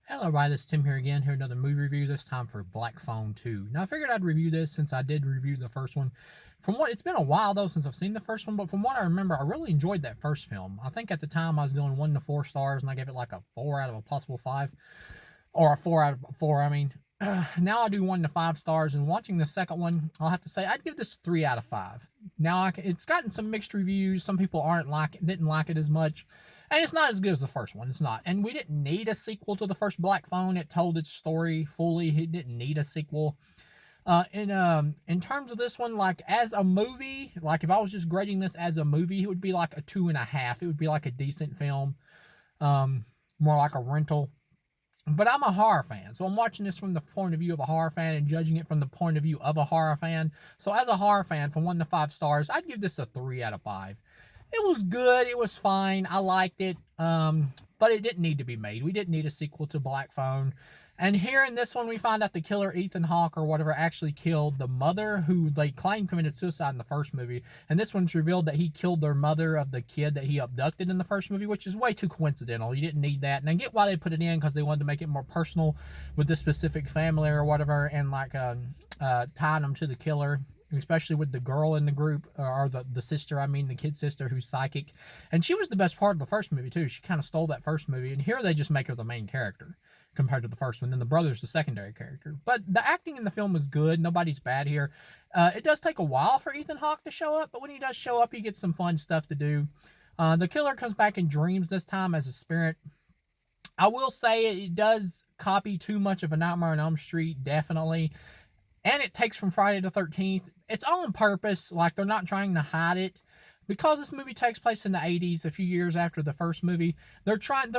Hello everybody, this is Tim here again, here another movie review, this time for Black Phone 2. Now I figured I'd review this since I did review the first one. It's been a while though since I've seen the first one, but from what I remember, I really enjoyed that first film. I think at the time I was doing 1 to 4 stars and I gave it like a 4 out of a possible 5. Or a 4 out of 4, I mean. Now I do 1 to 5 stars, and watching the second one, I'll have to say I'd give this 3 out of 5. Now it's gotten some mixed reviews. Some people didn't like it as much, and it's not as good as the first one. It's not, and we didn't need a sequel to the first Black Phone. It told its story fully. It didn't need a sequel. In terms of this one, like as a movie, like if I was just grading this as a movie, it would be like a 2.5. It would be like a decent film, more like a rental. But I'm a horror fan, so I'm watching this from the point of view of a horror fan and judging it from the point of view of a horror fan. So as a horror fan, from 1 to 5 stars, I'd give this a 3 out of 5. It was good, it was fine, I liked it, but it didn't need to be made. We didn't need a sequel to Black Phone. And here in this one, we find out the killer, Ethan Hawke or whatever, actually killed the mother who they claimed committed suicide in the first movie. And this one's revealed that he killed their mother of the kid that he abducted in the first movie, which is way too coincidental. You didn't need that. And I get why they put it in, because they wanted to make it more personal with this specific family or whatever, and like tying them to the killer, especially with the girl in the group, or the sister, I mean, the kid sister who's psychic. And she was the best part of the first movie, too. She kind of stole that first movie. And here they just make her the main character compared to the first one. Then the brother's the secondary character. But the acting in the film is good. Nobody's bad here. It does take a while for Ethan Hawke to show up, but when he does show up, he gets some fun stuff to do. The killer comes back in dreams this time as a spirit. I will say it does copy too much of a Nightmare on Elm Street, definitely. And it takes from Friday the 13th. It's on purpose, like they're not trying to hide it. Because this movie takes place in the 80s, a few years after the first movie, the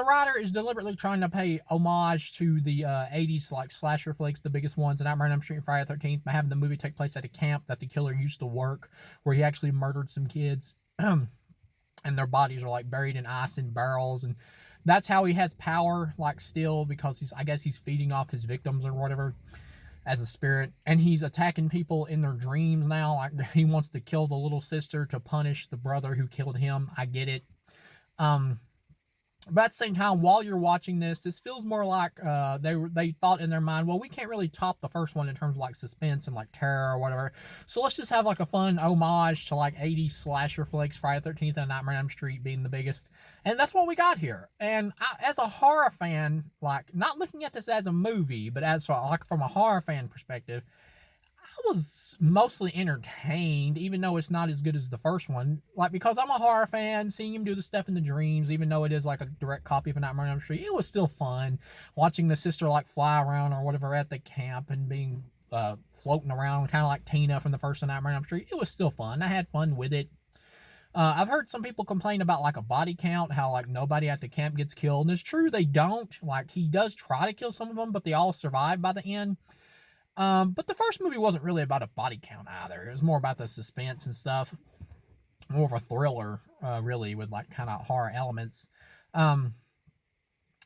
writer is deliberately trying to pay homage to the 80s like slasher flicks, the biggest ones, Nightmare on Elm Street and Friday the 13th, by having the movie take place at a camp that the killer used to work, where he actually murdered some kids. And their bodies are like buried in ice in barrels, and that's how he has power, like still, because I guess he's feeding off his victims or whatever as a spirit, and he's attacking people in their dreams now. Like he wants to kill the little sister to punish the brother who killed him. I get it. Um, but at the same time, while you're watching this feels more like they thought in their mind, well, we can't really top the first one in terms of like suspense and like terror or whatever. So let's just have like a fun homage to like 80s slasher flicks, Friday the 13th and Nightmare on Elm Street being the biggest. And that's what we got here. And as a horror fan, like not looking at this as a movie, but as like from a horror fan perspective, I was mostly entertained, even though it's not as good as the first one. Like, because I'm a horror fan, seeing him do the stuff in the dreams, even though it is like a direct copy of A Nightmare on Elm Street, it was still fun. Watching the sister like fly around or whatever at the camp and being floating around, kind of like Tina from the first Nightmare on Elm Street, it was still fun. I had fun with it. I've heard some people complain about like a body count, how like nobody at the camp gets killed, and it's true they don't. Like he does try to kill some of them, but they all survive by the end. But the first movie wasn't really about a body count either. It was more about the suspense and stuff. More of a thriller, really, with like kind of horror elements. Um,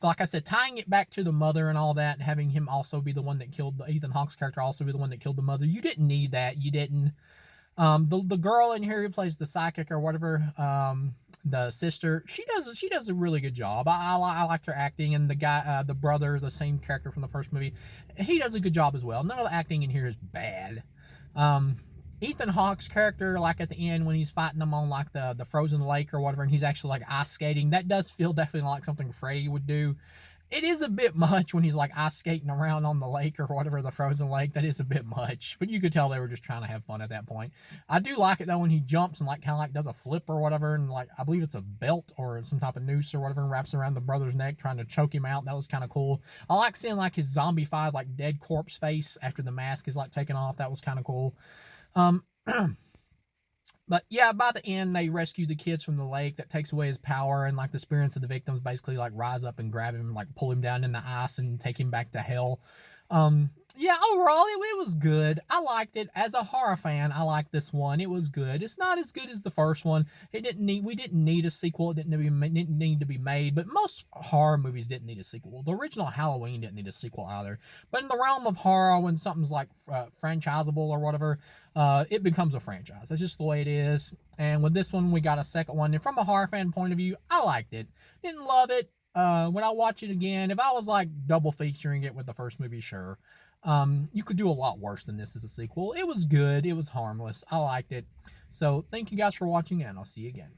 like I said, tying it back to the mother and all that, and having him also be the one that killed Ethan Hawke's character, also be the one that killed the mother. You didn't need that. You didn't. The girl in here who plays the psychic or whatever, the sister, she does a really good job. I liked her acting, and the guy, the brother, the same character from the first movie, he does a good job as well. None of the acting in here is bad. Um, Ethan Hawke's character, like at the end when he's fighting them on like the frozen lake or whatever, and he's actually like ice skating, that does feel definitely like something Freddy would do. It is a bit much when he's like ice skating around on the lake or whatever, the frozen lake. That is a bit much, but you could tell they were just trying to have fun at that point. I do like it though when he jumps and like kind of like does a flip or whatever, and like I believe it's a belt or some type of noose or whatever, and wraps around the brother's neck trying to choke him out. That was kind of cool. I like seeing like his zombified like dead corpse face after the mask is like taken off. That was kind of cool. Um, But yeah, by the end, they rescue the kids from the lake. That takes away his power, and like the spirits of the victims basically like rise up and grab him, and, like pull him down in the ice and take him back to hell. Yeah, overall, it was good. I liked it as a horror fan. I liked this one. It was good. It's not as good as the first one. We didn't need a sequel. Didn't need to be made. But most horror movies didn't need a sequel. The original Halloween didn't need a sequel either. But in the realm of horror, when something's like franchisable or whatever, it becomes a franchise. That's just the way it is. And with this one, we got a second one. And from a horror fan point of view, I liked it. Didn't love it. When I watch it again, if I was like double featuring it with the first movie, sure. You could do a lot worse than this as a sequel. It was good. It was harmless. I liked it. So thank you guys for watching, and I'll see you again.